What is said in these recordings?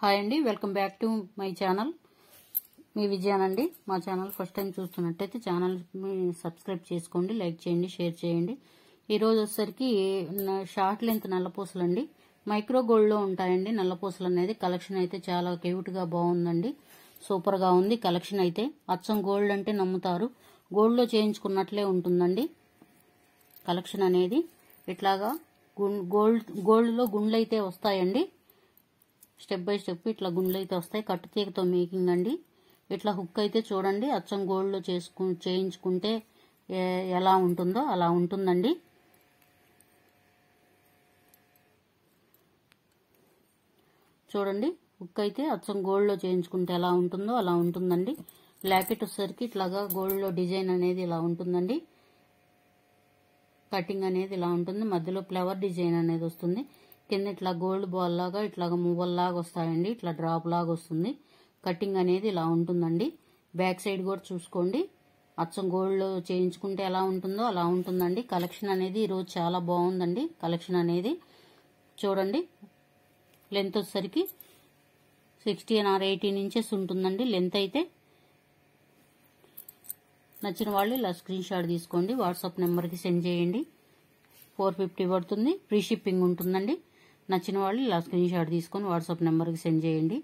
Hi అండి, welcome back to my channel. మీ విజయానండి. మా ఛానల్ ఫస్ట్ టైం చూస్తున్నట్టయితే ఛానల్ సబ్స్క్రైబ్ చేసుకోండి, లైక్ చేయండి, షేర్ చేయండి. ఈరోజు వచ్చేసరికి షార్ట్ లెంత్ నల్లపూసలు అండి. మైక్రో గోల్డ్లో ఉంటాయండి నల్లపూసలు అనేది. కలెక్షన్ అయితే చాలా క్యూట్గా బాగుందండి, సూపర్గా ఉంది కలెక్షన్ అయితే. అచ్చం గోల్డ్ అంటే నమ్ముతారు, గోల్డ్లో చేయించుకున్నట్లే ఉంటుందండి కలెక్షన్ అనేది. ఇట్లాగా గోల్డ్లో గుండ్లు అయితే వస్తాయండి. స్టెప్ బై స్టెప్ ఇట్లా గుండ్లు అయితే వస్తాయి. కట్టుతీగతో మేకింగ్ అండి. ఇట్లా హుక్ అయితే చూడండి, అచ్చం గోల్డ్లో చేయించుకుంటే ఎలా ఉంటుందో అలా ఉంటుందండి. చూడండి, హుక్ అయితే అచ్చం గోల్డ్లో చేయించుకుంటే ఎలా ఉంటుందో అలా ఉంటుందండి. లాకెట్ వచ్చేసరికి ఇట్లాగా గోల్డ్లో డిజైన్ అనేది ఇలా ఉంటుందండి. కటింగ్ అనేది ఇలా ఉంటుంది. మధ్యలో ఫ్లవర్ డిజైన్ అనేది వస్తుంది. కింద ఇట్లా గోల్డ్ బాల్ లాగా ఇట్లాగా మువ్వల్ లాగా వస్తాయండి. ఇట్లా డ్రాప్ లాగా వస్తుంది. కటింగ్ అనేది ఇలా ఉంటుందండి. బ్యాక్ సైడ్ కూడా చూసుకోండి, అచ్చం గోల్డ్ చేయించుకుంటే ఎలా ఉంటుందో అలా ఉంటుందండి. కలెక్షన్ అనేది ఈరోజు చాలా బాగుందండి. కలెక్షన్ అనేది చూడండి. లెంత్ వచ్చేసరికి 16 or 18 inches ఉంటుందండి లెంత్ అయితే. నచ్చిన వాళ్ళు ఇలా స్క్రీన్ షాట్ తీసుకోండి, వాట్సాప్ నెంబర్కి సెండ్ చేయండి. 450 పడుతుంది, ఫ్రీ షిప్పింగ్ ఉంటుందండి. నచ్చిన వాళ్ళు ఇలా స్క్రీన్ షాట్ తీసుకొని వాట్సాప్ నెంబర్కి సెండ్ చేయండి.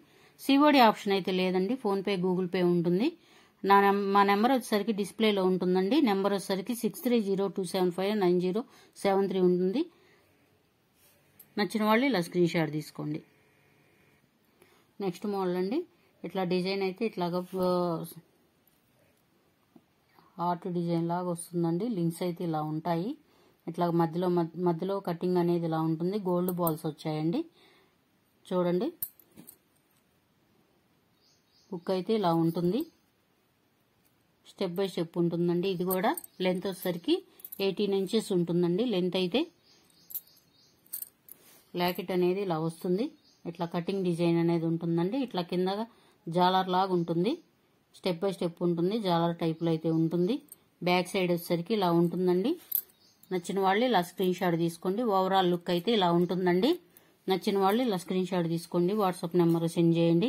సిఓడి ఆప్షన్ అయితే లేదండి, ఫోన్పే గూగుల్ పే ఉంటుంది. మా నెంబర్ వచ్చేసరికి డిస్ప్లేలో ఉంటుందండి. నెంబర్ వచ్చేసరికి 6302759073 ఉంటుంది. నచ్చిన వాళ్ళు ఇలా స్క్రీన్ షాట్ తీసుకోండి. నెక్స్ట్ మోడల్ అండి. ఇట్లా డిజైన్ అయితే ఇట్లాగా ఆర్ట్ డిజైన్ లాగా వస్తుందండి. లింక్స్ అయితే ఇలా ఉంటాయి. ఇట్లా మధ్యలో కటింగ్ అనేది ఇలా ఉంటుంది. గోల్డ్ బాల్స్ వచ్చాయండి. చూడండి, హుక్ అయితే ఇలా ఉంటుంది. స్టెప్ బై స్టెప్ ఉంటుందండి. ఇది కూడా లెంత్ వచ్చేసరికి 18 inches ఉంటుందండి లెంత్ అయితే. లాకెట్ అనేది ఇలా వస్తుంది. ఇట్లా కటింగ్ డిజైన్ అనేది ఉంటుందండి. ఇట్లా కింద జాలర్ లాగా ఉంటుంది. స్టెప్ బై స్టెప్ ఉంటుంది. జాలర్ టైప్లో అయితే ఉంటుంది. బ్యాక్ సైడ్ వచ్చేసరికి ఇలా ఉంటుందండి. నచ్చిన వాళ్ళు ఇలా స్క్రీన్ షాట్ తీసుకోండి. ఓవరాల్ లుక్ అయితే ఇలా ఉంటుందండి. నచ్చిన వాళ్ళు ఇలా స్క్రీన్ షాట్ తీసుకోండి, వాట్సాప్ నెంబర్ సెండ్ చేయండి.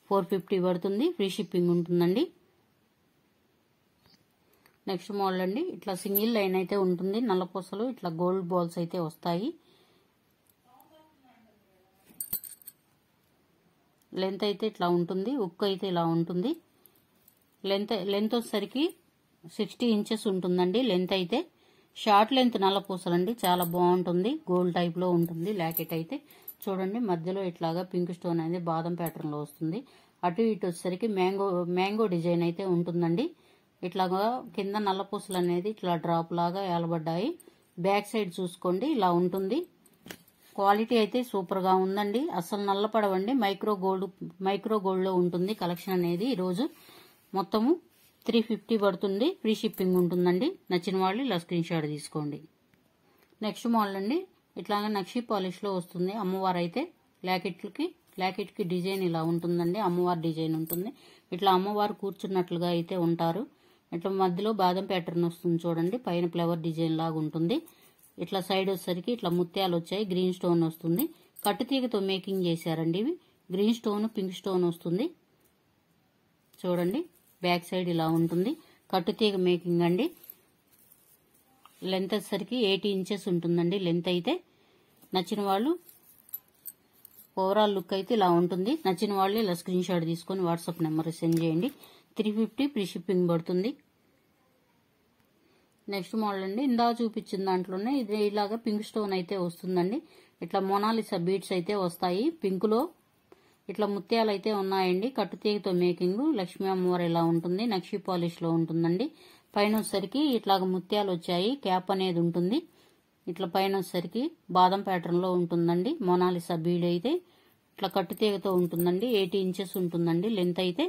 450 పడుతుంది, ఫ్రీ షిప్పింగ్ ఉంటుందండి. నెక్స్ట్ మోడల్ అండి. ఇట్లా సింగిల్ లైన్ అయితే ఉంటుంది. నల్లపూసలు ఇట్లా గోల్డ్ బాల్స్ అయితే వస్తాయి. లెంత్ అయితే ఇట్లా ఉంటుంది. హుక్ అయితే ఇలా ఉంటుంది. లెంత్ వచ్చేసరికి 60 inches ఉంటుందండి లెంత్ అయితే. షార్ట్ లెంత్ నల్లపూసలండి, చాలా బాగుంటుంది. గోల్డ్ టైప్ లో ఉంటుంది. లాకెట్ అయితే చూడండి, మధ్యలో ఇట్లాగా పింక్ స్టోన్ అనేది బాదం ప్యాటర్న్ లో వస్తుంది. అటు ఇటు వచ్చేసరికి మ్యాంగో డిజైన్ అయితే ఉంటుందండి. ఇట్లాగా కింద నల్లపూసలు అనేది ఇట్లా డ్రాప్ లాగా ఏలబడ్డాయి. బ్యాక్ సైడ్ చూసుకోండి, ఇలా ఉంటుంది. క్వాలిటీ అయితే సూపర్ గా ఉందండి. అసలు నల్లపడవండి. మైక్రో గోల్డ్ లో ఉంటుంది కలెక్షన్ అనేది. ఈరోజు మొత్తము 350 పడుతుంది, ఫ్రీ షిప్పింగ్ ఉంటుందండి. నచ్చిన వాళ్ళు ఇలా స్క్రీన్ షాట్ తీసుకోండి. నెక్స్ట్ మోడల్ అండి. ఇట్లాగా నక్షి పాలిష్ లో వస్తుంది. అమ్మవారు అయితే లాకెట్ కి డిజైన్ ఇలా ఉంటుందండి. అమ్మవారి డిజైన్ ఉంటుంది. ఇట్లా అమ్మవారు కూర్చున్నట్లుగా అయితే ఉంటారు. ఇట్లా మధ్యలో బాదం ప్యాటర్న్ వస్తుంది చూడండి. పైన ఫ్లవర్ డిజైన్ లాగా ఉంటుంది. ఇట్లా సైడ్ వచ్చేసరికి ఇట్లా ముత్యాలు వచ్చాయి. గ్రీన్ స్టోన్ వస్తుంది. కట్టుతీగతో మేకింగ్ చేశారండి ఇవి. గ్రీన్ స్టోన్, పింక్ స్టోన్ వస్తుంది. చూడండి, బ్యాక్ సైడ్ ఇలా ఉంటుంది. కట్టుతీగ మేకింగ్ అండి. లెంత్ వచ్చేసరికి 80 inches ఉంటుందండి లెంత్ అయితే. నచ్చిన వాళ్ళు ఓవరాల్ లుక్ అయితే ఇలా ఉంటుంది. నచ్చిన వాళ్ళు ఇలా స్క్రీన్ షాట్ తీసుకొని వాట్సాప్ నెంబర్ సెండ్ చేయండి. 350 ఫ్రీ షిప్పింగ్ పడుతుంది. నెక్స్ట్ మోడల్ అండి. ఇందా చూపించిన దాంట్లోనే ఇది ఇలాగా పింక్ స్టోన్ అయితే వస్తుందండి. ఇట్లా మొనాలిసా బీడ్స్ అయితే వస్తాయి. పింక్ లో ఇట్లా ముత్యాలు అయితే ఉన్నాయండి. కట్టుతీగతో మేకింగ్. లక్ష్మీ అమ్మవారు ఇలా ఉంటుంది. నక్షి పాలిష్ లో ఉంటుందండి. పైన వచ్చేసరికి ఇట్లాగ ముత్యాలు వచ్చాయి. క్యాప్ అనేది ఉంటుంది. ఇట్లా పైన వచ్చేసరికి బాదం ప్యాటర్న్ లో ఉంటుందండి. మొనాలిసా బీడ్ అయితే ఇట్లా కట్టుతీగతో ఉంటుందండి. 80 inches ఉంటుందండి లెంత్ అయితే.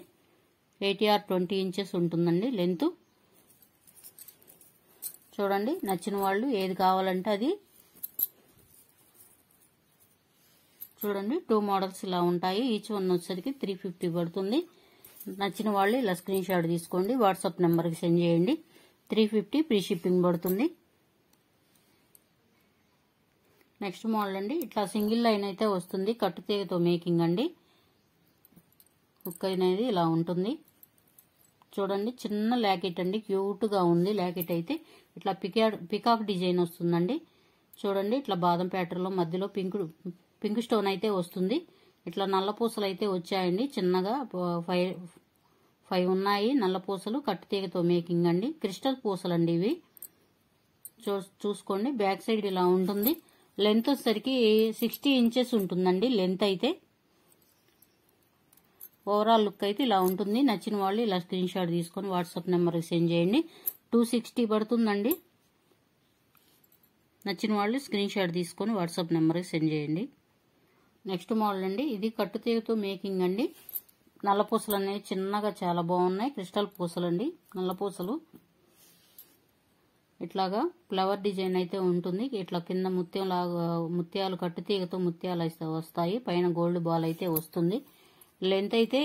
80 or 20 inches ఉంటుందండి లెంత్. చూడండి, నచ్చిన వాళ్ళు ఏది కావాలంటే అది. చూడండి, 2 మోడల్స్ ఇలా ఉంటాయి. ఈచ్ వన్ వచ్చేసరికి 350 పడుతుంది. నచ్చిన వాళ్ళు ఇలా స్క్రీన్ షాట్ తీసుకోండి, వాట్సాప్ నెంబర్కి సెండ్ చేయండి. 350 ఫ్రీ షిప్పింగ్ పడుతుంది. నెక్స్ట్ మోడల్ అండి. ఇట్లా సింగిల్ లైన్ అయితే వస్తుంది. కట్టుతీగతో మేకింగ్ అండి. హుక్ అనేది ఇలా ఉంటుంది చూడండి. చిన్న లాకెట్ అండి, క్యూట్గా ఉంది లాకెట్ అయితే. ఇట్లా పికాక్ డిజైన్ వస్తుందండి చూడండి. ఇట్లా బాదం ప్యాటర్న్లో మధ్యలో పింక్ స్టోన్ అయితే వస్తుంది. ఇట్లా నల్ల పూసలు అయితే వచ్చాయండి, చిన్నగా 5 ఉన్నాయి నల్ల పూసలు. కట్టుతీగతో మేకింగ్ అండి, క్రిస్టల్ పూసలు అండి ఇవి. చూసుకోండి. బ్యాక్ సైడ్ ఇలా ఉంటుంది. లెంత్ వచ్చేసరికి 60 ఇంచెస్ ఉంటుందండి లెంత్ అయితే. ఓవరాల్ లుక్ అయితే ఇలా ఉంటుంది. నచ్చిన వాళ్ళు ఇలా స్క్రీన్ షాట్ తీసుకొని వాట్సాప్ నెంబర్కి సెండ్ చేయండి. 260 పడుతుందండి. నచ్చిన వాళ్ళు స్క్రీన్ షాట్ తీసుకొని వాట్సాప్ నెంబర్కి సెండ్ చేయండి. నెక్స్ట్ మోడల్ అండి, ఇది కట్టుతీగతో మేకింగ్ అండి. నల్ల పూసలు అనేవి చిన్నగా చాలా బాగున్నాయి. క్రిస్టల్ పూసలు అండి, నల్ల పూసలు. ఇట్లాగా ఫ్లవర్ డిజైన్ అయితే ఉంటుంది. ఇట్లా కింద ముత్యాలు కట్టుతీగతో ముత్యాలు అయితే వస్తాయి. పైన గోల్డ్ బాల్ అయితే వస్తుంది. లెంత్ అయితే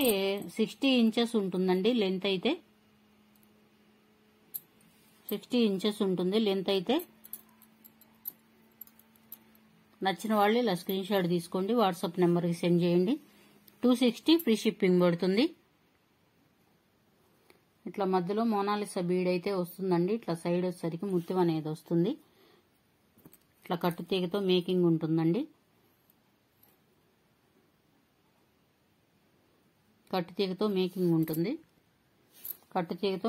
60 ఇంచెస్ ఉంటుందండి. లెంత్ అయితే 60 ఇంచెస్ ఉంటుంది లెంత్ అయితే. నచ్చిన వాళ్ళు ఇలా స్క్రీన్ షాట్ తీసుకోండి, వాట్సాప్ నెంబర్కి సెండ్ చేయండి. 260 ఫ్రీ షిప్పింగ్ పడుతుంది. ఇట్లా మధ్యలో మోనాలిసా బీడ్ అయితే వస్తుందండి. ఇట్లా సైడ్ వచ్చేసరికి ముత్యం అనేది వస్తుంది. ఇట్లా కట్టుతీగతో మేకింగ్ ఉంటుందండి. కట్టుతీగతో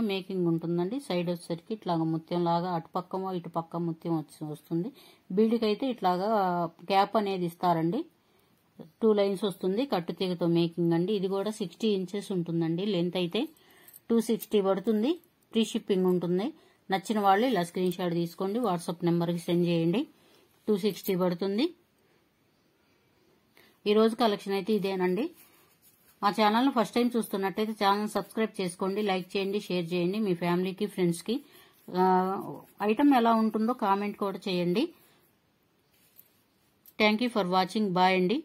మేకింగ్ ఉంటుందండి. సైడ్ వచ్చేసరికి ఇట్లాగా ముత్యం లాగా అటుపక్క ఇటుపక్క ముత్యం వస్తుంది. బీడ్కి అయితే ఇట్లాగా క్యాప్ అనేది ఇస్తారండి. 2 లైన్స్ వస్తుంది. కట్టుతీగతో మేకింగ్ అండి. ఇది కూడా 60 ఇంచెస్ ఉంటుందండి. లెంత్ అయితే 260 పడుతుంది. ఫ్రీ షిప్పింగ్ ఉంటుంది. నచ్చిన వాళ్ళు ఇలా స్క్రీన్ షాట్ తీసుకోండి, వాట్సాప్ నెంబర్కి సెండ్ చేయండి. 260 పడుతుంది. ఈరోజు కలెక్షన్ అయితే ఇదేనండి. మా ఛానల్ని ఫస్ట్ టైం చూస్తున్నట్టయితే ఛానల్ సబ్స్క్రైబ్ చేసుకోండి, లైక్ చేయండి, షేర్ చేయండి మీ ఫ్యామిలీకి, ఫ్రెండ్స్కి. ఐటమ్ ఎలా ఉంటుందో కామెంట్ కూడా చేయండి. Thank you for watching. Bye అండి.